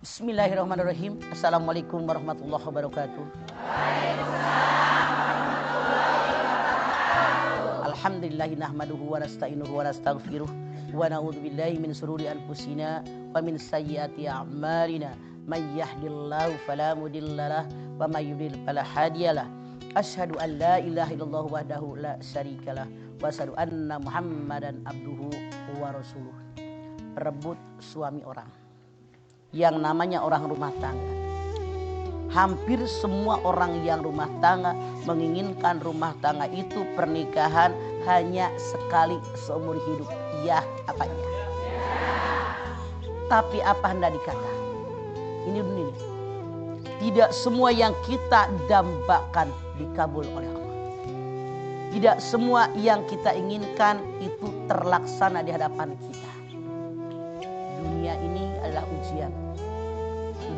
Bismillahirrahmanirrahim. Assalamualaikum warahmatullahi wabarakatuh. Alhamdulillahi nahmaduhu wa nasta'inuhu wa nastaghfiruh wa na'udzubillahi min sururi anfusina wa min sayyiati a'malina. May yahdihillahu fala mudhillalah wa may yudhlil fala hadiyalah. Asyhadu an la ilaha illallah wahdahu la syarikalah wa asyhadu anna Muhammadan abduhu wa rasuluh. Rebut suami orang yang namanya orang rumah tangga. Hampir semua orang yang rumah tangga menginginkan rumah tangga itu pernikahan hanya sekali seumur hidup. Ya, apanya? Tapi apa hendak dikata? Ini dunia. Tidak semua yang kita dambakan dikabul oleh Allah. Tidak semua yang kita inginkan itu terlaksana di hadapan kita. Dunia ini adalah ujian.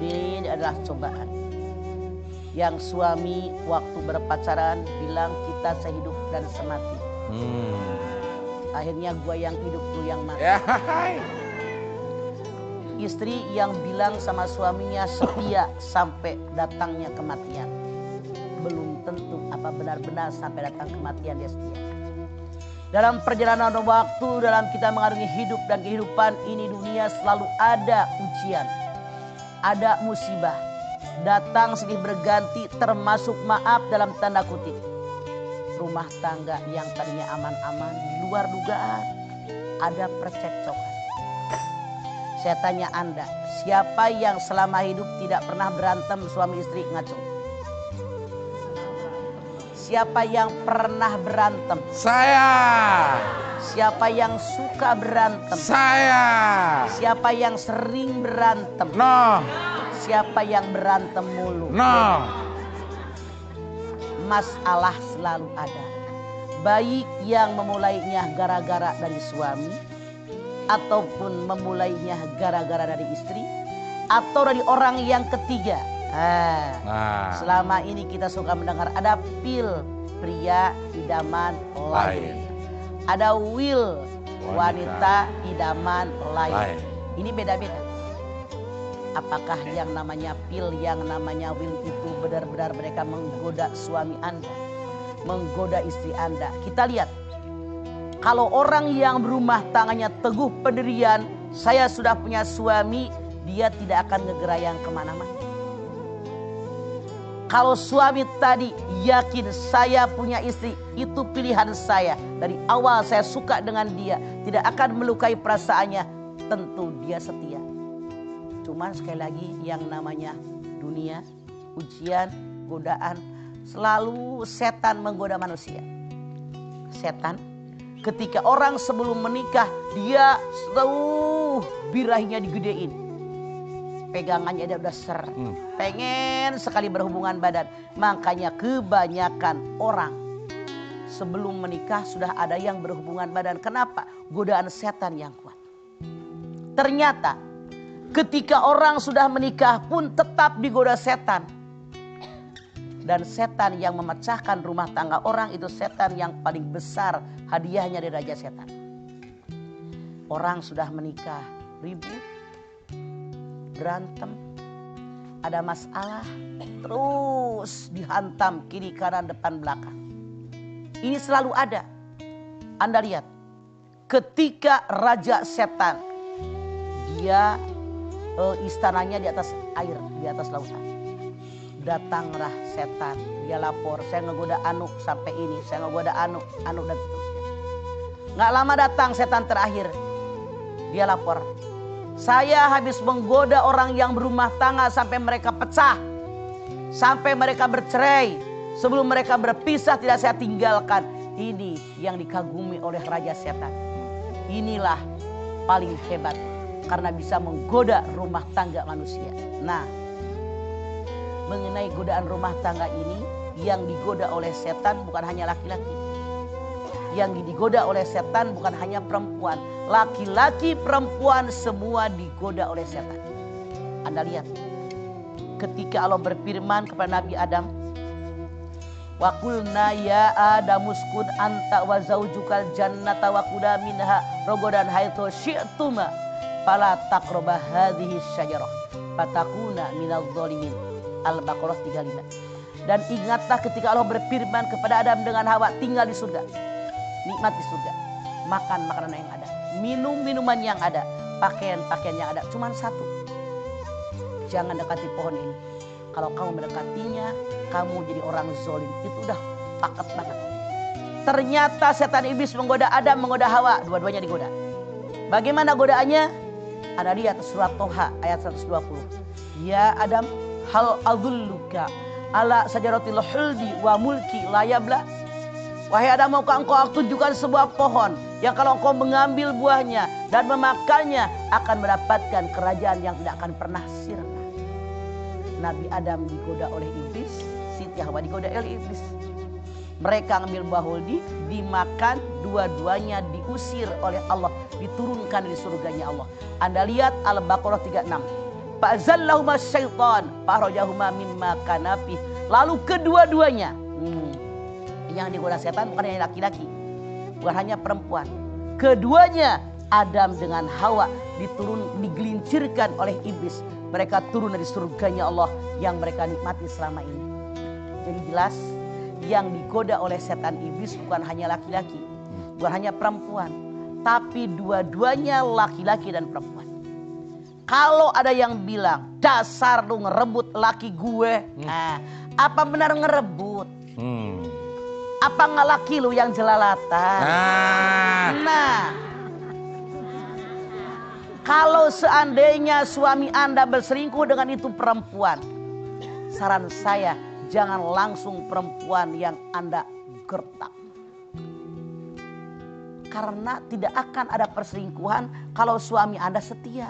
Ini adalah cobaan. Yang suami waktu berpacaran bilang kita sehidup dan semati. Akhirnya gua yang hidup, lu yang mati. Istri yang bilang sama suaminya setia sampai datangnya kematian. Belum tentu apa benar-benar sampai datang kematian dia setia. Dalam perjalanan waktu, dalam kita mengarungi hidup dan kehidupan ini dunia selalu ada ujian. Ada musibah. Datang silih berganti termasuk maaf dalam tanda kutip. Rumah tangga yang tadinya aman-aman di luar dugaan. Ada percekcokan. Saya tanya Anda, siapa yang selama hidup tidak pernah berantem suami istri ngaco? Siapa yang pernah berantem? Saya. Siapa yang suka berantem? Saya. Siapa yang sering berantem? No. Siapa yang berantem mulu? No. Masalah selalu ada. Baik yang memulainya gara-gara dari suami, ataupun memulainya gara-gara dari istri, atau dari orang yang ketiga. Selama ini kita suka mendengar ada pil pria idaman lain. Ada will wanita idaman lain. Ini beda-beda. Apakah yang namanya pil, yang namanya will itu benar-benar mereka menggoda suami Anda, menggoda istri Anda? Kita lihat. Kalau orang yang berumah tangannya teguh pendirian, saya sudah punya suami, dia tidak akan ngegerayang kemana-mana. Kalau suami tadi yakin saya punya istri, itu pilihan saya. Dari awal saya suka dengan dia, tidak akan melukai perasaannya, tentu dia setia. Cuman sekali lagi yang namanya dunia, ujian, godaan, selalu setan menggoda manusia. Setan ketika orang sebelum menikah dia selalu birahinya digedein. Pegangannya dia udah ser. Pengen sekali berhubungan badan. Makanya kebanyakan orang sebelum menikah sudah ada yang berhubungan badan. Kenapa? Godaan setan yang kuat. Ternyata ketika orang sudah menikah pun tetap digoda setan. Dan setan yang memecahkan rumah tangga orang itu setan yang paling besar hadiahnya dari raja setan. Orang sudah menikah ribut, berantem, ada masalah, terus dihantam kiri kanan depan belakang. Ini selalu ada. Anda lihat, ketika raja setan, dia istananya di atas air, di atas lautan. Datanglah setan, dia lapor, saya ngegoda anu sampai ini, saya ngegoda anu dan seterusnya. Nggak lama datang setan terakhir, dia lapor, saya habis menggoda orang yang berumah tangga sampai mereka pecah, sampai mereka bercerai. Sebelum mereka berpisah tidak saya tinggalkan. Ini yang dikagumi oleh raja setan. Inilah paling hebat karena bisa menggoda rumah tangga manusia. Nah, mengenai godaan rumah tangga ini, yang digoda oleh setan bukan hanya laki-laki. Yang digoda oleh setan bukan hanya perempuan. Laki-laki, perempuan semua digoda oleh setan. Anda lihat. Ketika Allah berfirman kepada Nabi Adam. Wa qulna ya Adamuskun anta wa zaujukal jannata wa kula minha rogodan haitsu syi'tuma fala taqraba hadhihi syajarah. fatakuna minadz dzalimin. Al-Baqarah 35. Dan ingatlah ketika Allah berfirman kepada Adam dengan Hawa, tinggal di surga, nikmat di surga, makan makanan yang ada, minum minuman yang ada, pakaian yang ada. Cuman satu, jangan dekati pohon ini. Kalau kamu mendekatinya, kamu jadi orang zalim. Itu udah paket banget. Ternyata setan iblis menggoda Adam, menggoda Hawa, dua-duanya digoda. Bagaimana godaannya? Ada di atas surat Toha ayat 120. Ya Adam, hal adulluka ala sajaratil khuldi wa mulki la yabla. Wahai Adam, maukah engkau tunjukkan sebuah pohon yang kalau engkau mengambil buahnya dan memakannya akan mendapatkan kerajaan yang tidak akan pernah sirna. Nabi Adam digoda oleh iblis, Siti Hawa digoda oleh iblis. Mereka ambil buah huldi, dimakan, dua-duanya diusir oleh Allah, diturunkan dari surganya Allah. Anda lihat Al-Baqarah 36. Fa'azallahuma syaitan farajahuma mimma kana fi. Lalu kedua-duanya, yang digoda setan bukan hanya laki-laki, bukan hanya perempuan. Keduanya, Adam dengan Hawa, digelincirkan oleh iblis. Mereka turun dari surganya Allah yang mereka nikmati selama ini. Jadi jelas, yang digoda oleh setan iblis bukan hanya laki-laki, bukan hanya perempuan, tapi dua-duanya laki-laki dan perempuan. Kalau ada yang bilang, dasar lu ngerebut laki gue, apa benar ngerebut? Apa nggak laki lu yang jelalatan? Nah, kalau seandainya suami Anda berselingkuh dengan itu perempuan, saran saya, jangan langsung perempuan yang Anda gertak. Karena tidak akan ada perselingkuhan kalau suami Anda setia.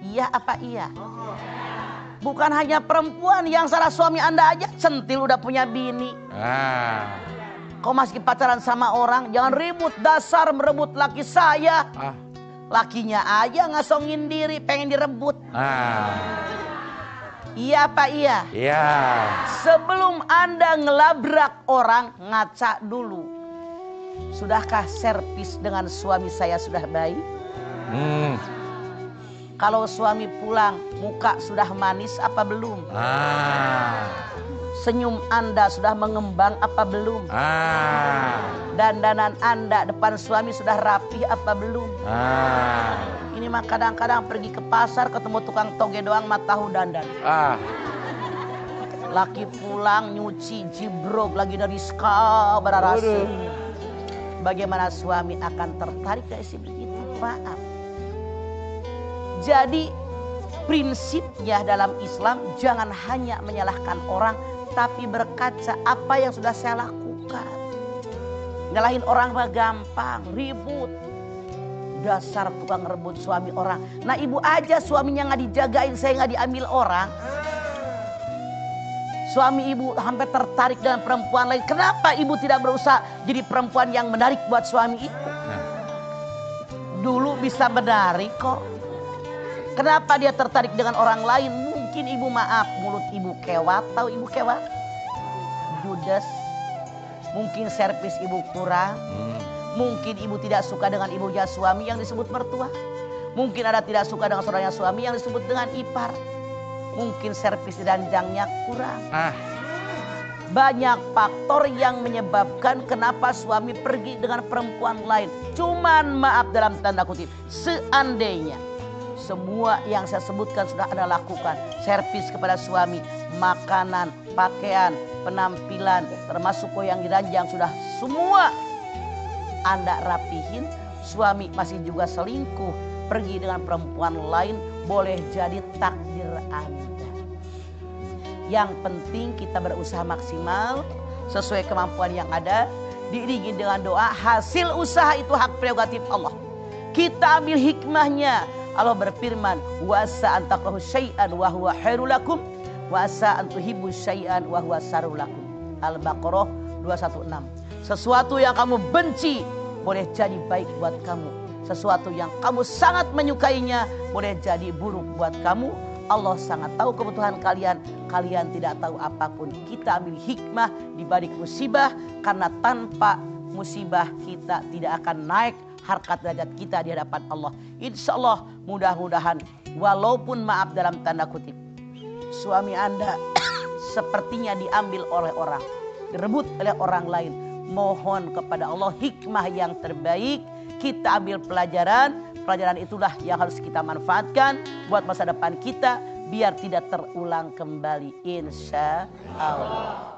Iya apa iya? Bukan hanya perempuan yang salah, suami Anda aja centil udah punya bini. Kau masih pacaran sama orang, jangan ribut, dasar merebut laki saya. Lakinya aja ngasongin diri, pengen direbut. Iya apa iya? Iya. Sebelum Anda ngelabrak orang, ngaca dulu. Sudahkah servis dengan suami saya sudah baik? Kalau suami pulang, muka sudah manis apa belum? Senyum Anda sudah mengembang apa belum? Dandanan Anda depan suami sudah rapih apa belum? Ini mah kadang-kadang pergi ke pasar ketemu tukang toge doang mah tahu dandan. Laki pulang nyuci jibrok lagi dari ska berarasi. Bagaimana suami akan tertarik dari si begitu? Maaf. Jadi prinsipnya dalam Islam jangan hanya menyalahkan orang, tapi berkaca apa yang sudah saya lakukan. Nyalahin orang mah gampang, ribut. Dasar tukang rebut suami orang. Nah ibu aja suaminya nggak dijagain, saya nggak diambil orang. Suami ibu hampir tertarik dengan perempuan lain. Kenapa ibu tidak berusaha jadi perempuan yang menarik buat suami ibu? Dulu bisa menarik kok. Kenapa dia tertarik dengan orang lain? Mungkin ibu maaf, mulut ibu kewat. Tahu ibu kewat? Judes. Mungkin servis ibu kurang. Mungkin ibu tidak suka dengan ibunya suami yang disebut mertua. Mungkin ada tidak suka dengan saudaranya suami yang disebut dengan ipar. Mungkin servis ranjangnya kurang. Banyak faktor yang menyebabkan kenapa suami pergi dengan perempuan lain. Cuman maaf dalam tanda kutip, seandainya semua yang saya sebutkan sudah Anda lakukan. Servis kepada suami, makanan, pakaian, penampilan, termasuk yang diranjang sudah semua Anda rapihin. Suami masih juga selingkuh, pergi dengan perempuan lain, boleh jadi takdir Anda. Yang penting kita berusaha maksimal sesuai kemampuan yang ada, diiringi dengan doa. Hasil usaha itu hak prerogatif Allah. Kita ambil hikmahnya. Allah berfirman, wa asa an takrahu syai'an wa huwa khairul lakum wa asa an tuhibbu syai'an wa huwa syarrul lakum. Al-Baqarah 216. Sesuatu yang kamu benci boleh jadi baik buat kamu. Sesuatu yang kamu sangat menyukainya boleh jadi buruk buat kamu. Allah sangat tahu kebutuhan kalian. Kalian tidak tahu apapun. Kita ambil hikmah di balik musibah, karena tanpa musibah kita tidak akan naik harkat derajat kita di hadapan Allah. Insya Allah mudah-mudahan Walaupun maaf dalam tanda kutip, suami Anda sepertinya diambil oleh orang, direbut oleh orang lain. Mohon kepada Allah hikmah yang terbaik. Kita ambil pelajaran. Pelajaran itulah yang harus kita manfaatkan buat masa depan kita. Biar tidak terulang kembali insya Allah.